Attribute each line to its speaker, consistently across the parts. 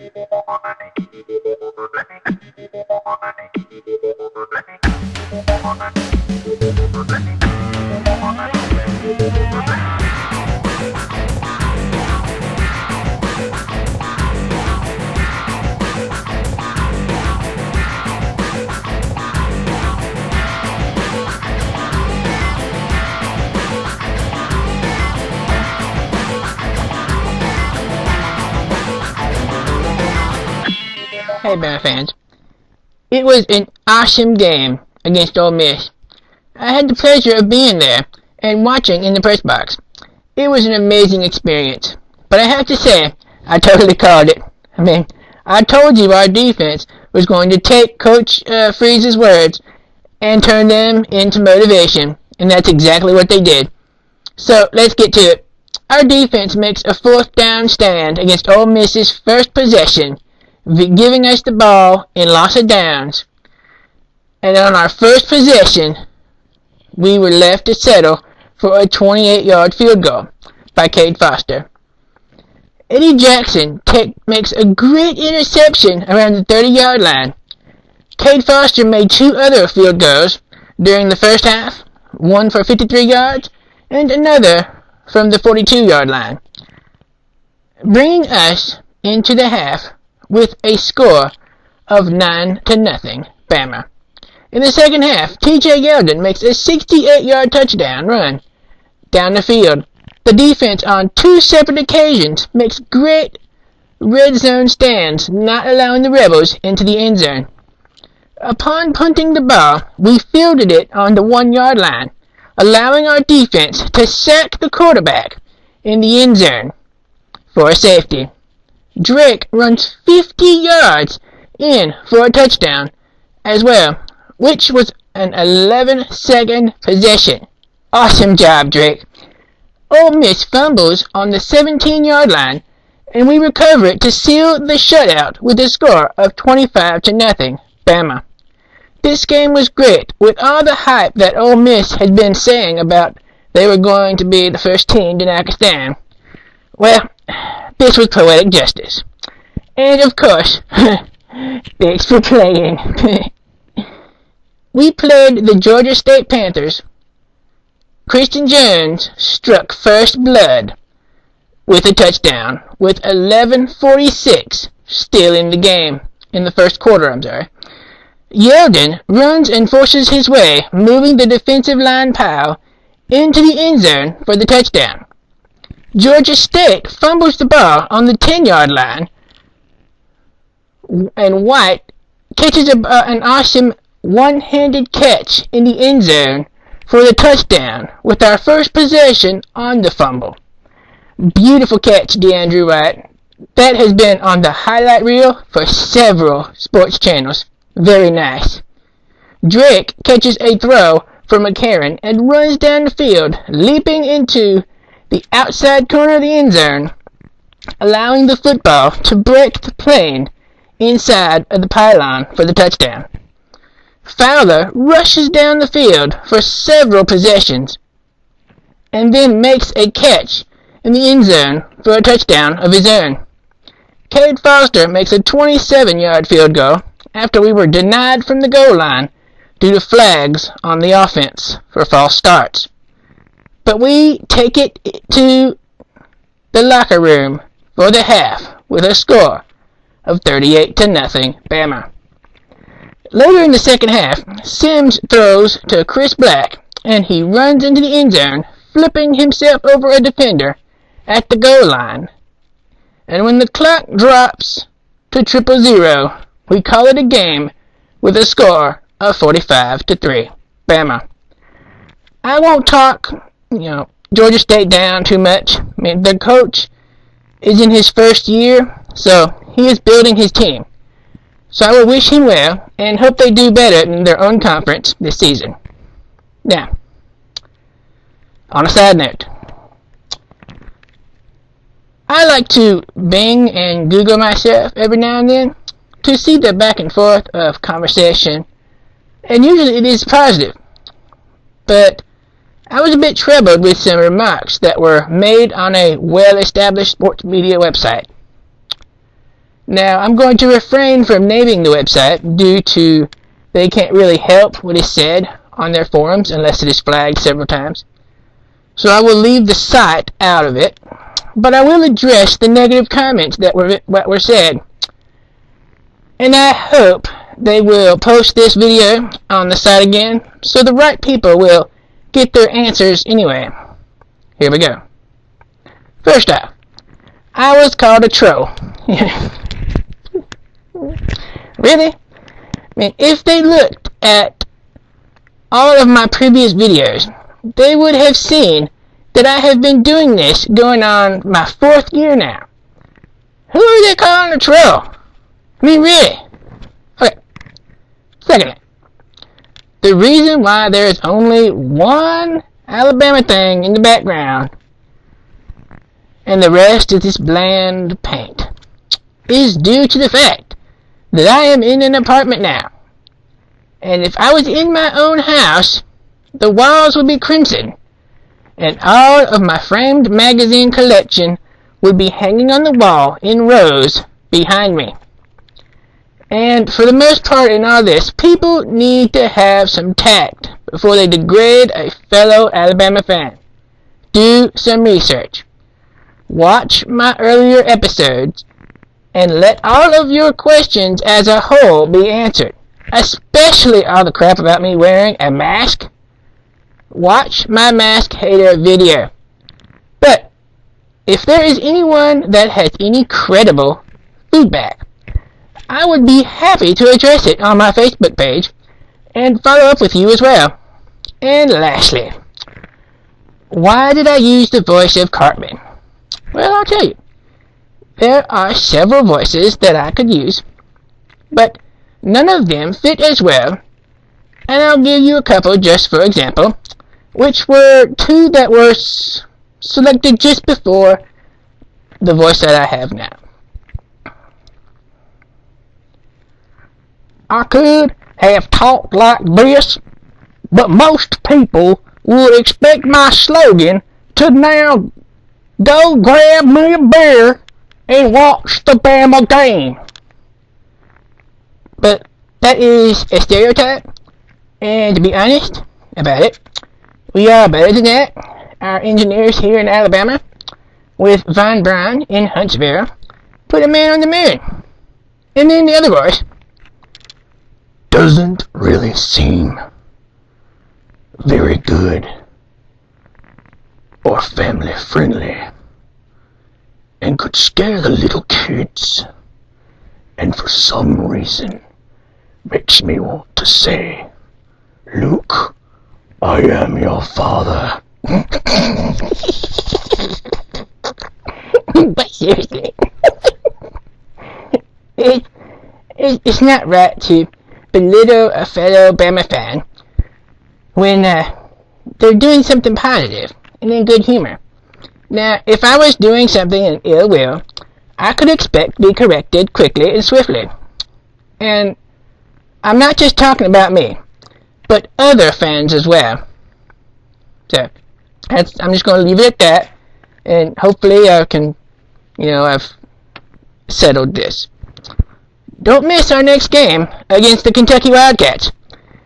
Speaker 1: Hey, Bama fans. It was an awesome game against Ole Miss. I had the pleasure of being there and watching in the press box. It was an amazing experience. But I have to say, I totally called it. I told you our defense was going to take Coach Freeze's words and turn them into motivation, and that's exactly what they did. So, let's get to it. Our defense makes a 4th down stand against Ole Miss's first possession, giving us the ball in loss of downs. And on our first possession, we were left to settle for a 28-yard field goal by Cade Foster. Eddie Jackson makes a great interception around the 30-yard line. Cade Foster made 2 other field goals during the first half, one for 53 yards and another from the 42-yard line, bringing us into the half with a score of 9-0 Bama. In the second half, T.J. Yeldon makes a 68-yard touchdown run down the field. The defense on 2 separate occasions makes great red zone stands, not allowing the Rebels into the end zone. Upon punting the ball, we fielded it on the 1-yard line, allowing our defense to sack the quarterback in the end zone for a safety. Drake runs 50 yards in for a touchdown as well, which was an 11-second possession. Awesome job, Drake. Ole Miss fumbles on the 17-yard line, and we recover it to seal the shutout with a score of 25-0 Bama. This game was great, with all the hype that Ole Miss had been saying about they were going to be the first team to knock us down. Well, this was poetic justice. And of course, thanks for playing. We played the Georgia State Panthers. Christian Jones struck first blood with a touchdown, with 11:46 still in the game, in the first quarter, Yeldon runs and forces his way, moving the defensive line pile into the end zone for the touchdown. Georgia State fumbles the ball on the 10-yard line, and White catches an awesome one-handed catch in the end zone for the touchdown with our first possession on the fumble. Beautiful catch, DeAndre White. That has been on the highlight reel for several sports channels. Very nice. Drake catches a throw for McCarron and runs down the field, leaping into the outside corner of the end zone, allowing the football to break the plane inside of the pylon for the touchdown. Fowler rushes down the field for several possessions and then makes a catch in the end zone for a touchdown of his own. Cade Foster makes a 27-yard field goal after we were denied from the goal line due to flags on the offense for false starts. But we take it to the locker room for the half with a score of 38-0 Bama. Later in the second half, Sims throws to Chris Black, and he runs into the end zone, flipping himself over a defender at the goal line. And when the clock drops to 000, we call it a game with a score of 45-3 Bama. I won't talk, Georgia State down too much. The coach is in his first year, so he is building his team. So I will wish him well and hope they do better in their own conference this season. Now, on a side note, I like to Bing and Google myself every now and then to see the back and forth of conversation, and usually it is positive. But I was a bit troubled with some remarks that were made on a well-established sports media website. Now, I'm going to refrain from naming the website due to they can't really help what is said on their forums unless it is flagged several times. So I will leave the site out of it, but I will address the negative comments that were said. And I hope they will post this video on the site again so the right people will get their answers anyway. Here we go. First off, I was called a troll. Really? I mean, if they looked at all of my previous videos, they would have seen that I have been doing this going on my 4th year now. Who are they calling a troll? I mean, really? Okay. Secondly, the reason why there is only one Alabama thing in the background and the rest is this bland paint is due to the fact that I am in an apartment now. And if I was in my own house, the walls would be crimson, and all of my framed magazine collection would be hanging on the wall in rows behind me. And for the most part in all this, people need to have some tact before they degrade a fellow Alabama fan. Do some research. Watch my earlier episodes and let all of your questions as a whole be answered, especially all the crap about me wearing a mask. Watch my mask hater video. But if there is anyone that has any credible feedback, I would be happy to address it on my Facebook page and follow up with you as well. And lastly, why did I use the voice of Cartman? Well, I'll tell you. There are several voices that I could use, but none of them fit as well, and I'll give you a couple just for example, which were 2 that were selected just before the voice that I have now. I could have talked like this, but most people would expect my slogan to now go grab me a beer and watch the BAMA game. But that is a stereotype, and to be honest about it, we are better than that. Our engineers here in Alabama, with Von Braun in Huntsville, put a man on the moon. And then the other voice
Speaker 2: doesn't really seem very good or family friendly, and could scare the little kids, and for some reason makes me want to say, Luke, I am your father.
Speaker 1: But seriously, it's not right to belittle a fellow Bama fan when they're doing something positive and in good humor. Now, if I was doing something in ill will, I could expect to be corrected quickly and swiftly. And I'm not just talking about me, but other fans as well. So, I'm just going to leave it at that, and hopefully I can, I've settled this. Don't miss our next game against the Kentucky Wildcats.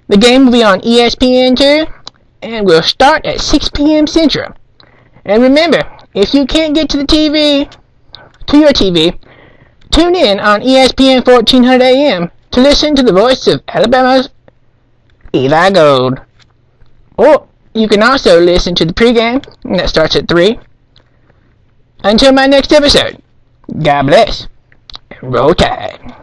Speaker 1: The game will be on ESPN2, and will start at 6 p.m. Central. And remember, if you can't get to your TV, tune in on ESPN 1400 AM to listen to the voice of Alabama's Eli Gold. Or you can also listen to the pregame, and that starts at 3. Until my next episode, God bless, and roll tide.